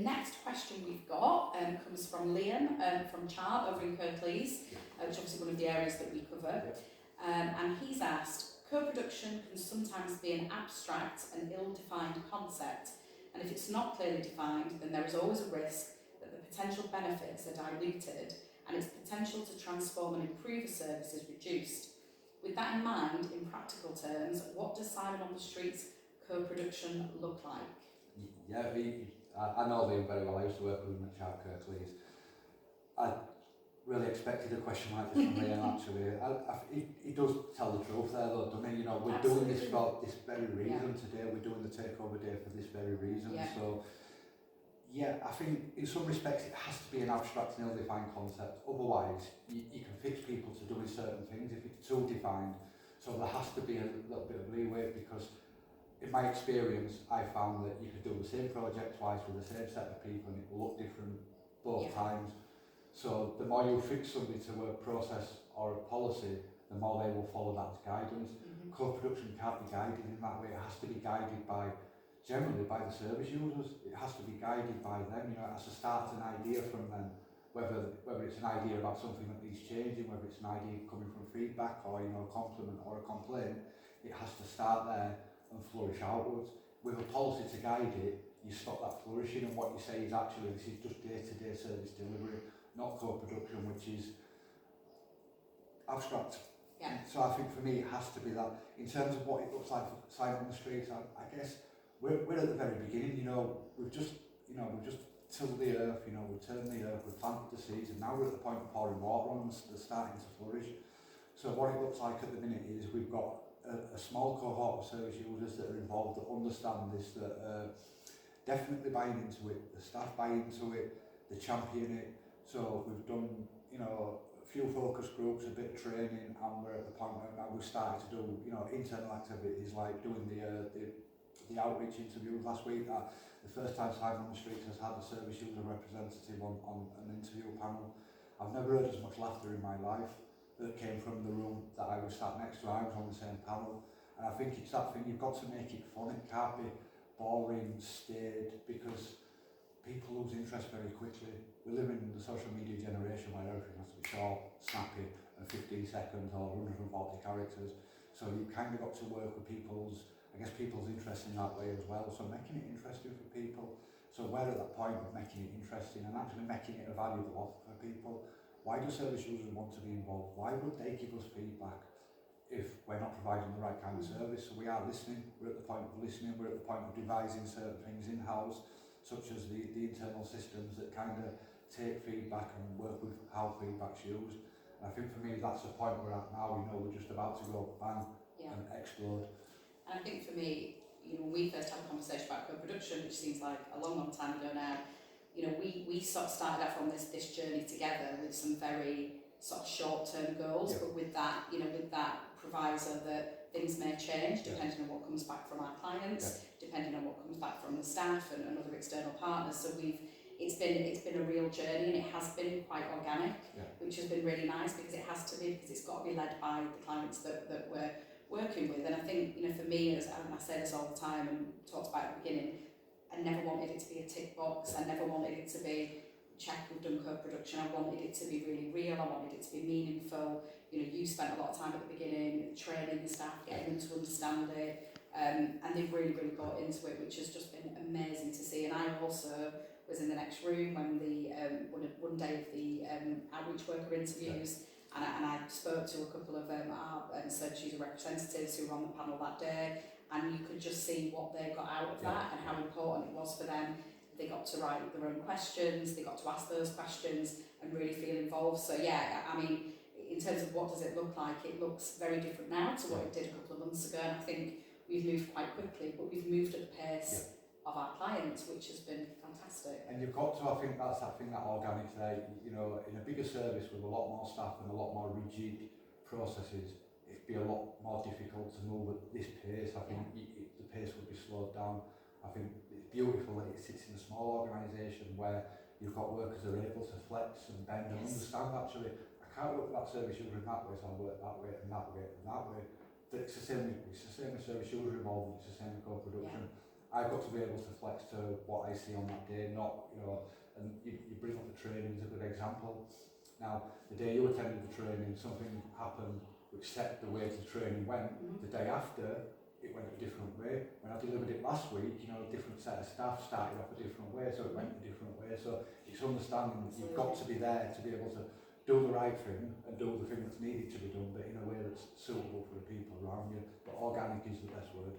next question we've got comes from Liam from Chart over in Kirklees, which is obviously one of the areas that we cover. And he's asked, co-production can sometimes be an abstract and ill-defined concept, and if it's not clearly defined, then there is always a risk that the potential benefits are diluted and its potential to transform and improve a service is reduced. With that in mind, in practical terms, what does Simon on the Street's co-production look like? Yeah, I know Liam very well. I used to work with him at Chart Kirklees. I really expected a question like this from Liam, actually. He does tell the truth there, though, doesn't he? You know, we're doing this for this very reason today. We're doing the takeover day for this very reason. So, yeah, I think in some respects it has to be an abstract and ill-defined concept. Otherwise, you can fix people to doing certain things if it's too defined. So there has to be a little bit of leeway, because in my experience, I found that you could do the same project twice with the same set of people and it will look different both times. So the more you fix somebody to a process or a policy, the more they will follow that as guidance. Co-production can't be guided in that way. It has to be guided by, generally by the service users. It has to be guided by them. You know, it has to start an idea from them, whether it's an idea about something that needs changing, whether it's an idea coming from feedback or, you know, a compliment or a complaint. It has to start there and flourish outwards. With a policy to guide it, you stop that flourishing, and what you say is actually this is just day-to-day service delivery, not co-production, which is abstract. So I think for me it has to be that. In terms of what it looks like for Simon on the Street, I guess we're at the very beginning. You know, we've just tilled the earth, you know, we've turned the earth, we've planted the seeds, and now we're at the point of pouring water on them, they're starting to flourish. So what it looks like at the minute is we've got a small cohort of service users that are involved, that understand this, that definitely buying into it, the staff buy into it, they champion it. So we've done, you know, a few focus groups, a bit of training, and we're at the point where now we've started to do, you know, internal activities like doing the outreach interviews last week. The first time Simon on the Street has had a service user representative on an interview panel. I've never heard as much laughter in my life that came from the room that I was sat next to. I was on the same panel, and I think it's that thing, you've got to make it fun. It can't be boring, staid, because people lose interest very quickly. We live in the social media generation where everything has to be short, snappy, and 15 seconds or 140 characters. So you've kind of got to work with people's interest in that way as well. So making it interesting for people. So we're at that point of making it interesting and actually making it a valuable offer for people. Why do service users want to be involved? Why would they give us feedback if we're not providing the right kind of service? So we are listening, we're at the point of listening, we're at the point of devising certain things in-house, such as the internal systems that kind of take feedback and work with how feedback's used. And I think for me that's the point we're at now. You know, we're just about to go bang and explode. And I think for me, you know, when we first had a conversation about co-production, which seems like a long time ago now, you know, we sort of started off on this journey together with some very sort of short-term goals, but with that proviso that things may change depending on what comes back from our clients, depending on what comes back from the staff and other external partners. So it's been a real journey, and it has been quite organic, which has been really nice, because it has to be, because it's got to be led by the clients that we're working with. And I think, you know, for me, and I say this all the time and talked about at the beginning, I never wanted it to be a tick box. I never wanted it to be, check, we've done co-production. I wanted it to be really real. I wanted it to be meaningful. You know, you spent a lot of time at the beginning training the staff, getting them to understand it, and they've really bought into it, which has just been amazing to see. And I also was in the next room when the one day of the outreach worker interviews, and I spoke to a couple of our service user representatives who were on the panel that day, and you could just see what they got out of that and how important it was for them. They got to write their own questions, they got to ask those questions and really feel involved. So yeah, I mean, in terms of what does it look like, it looks very different now to what it did a couple of months ago, and I think we've moved quite quickly, but we've moved at the pace of our clients, which has been fantastic. And you've got to, I think that's that thing, that organic there, you know, in a bigger service with a lot more staff and a lot more rigid processes, it'd be a lot more difficult to move at this pace. I think the pace would be slowed down. I think it's beautiful that it sits in a small organisation where you've got workers who are able to flex and bend and understand, actually, I can't work with that service user in that way, so I'll work that way and that way and that way. But it's the same with service user involvement, it's the same with co-production. I've got to be able to flex to what I see on that day, not, you know, and you bring up the training as a good example. Now, the day you attended the training, something happened which set the way the training went. The day after, it went a different way. When I delivered it last week, you know, a different set of staff started off a different way, so it went a different way. So it's understanding that you've got to be there to be able to do the right thing and do the thing that's needed to be done, but in a way that's suitable for the people around you. But organic is the best word.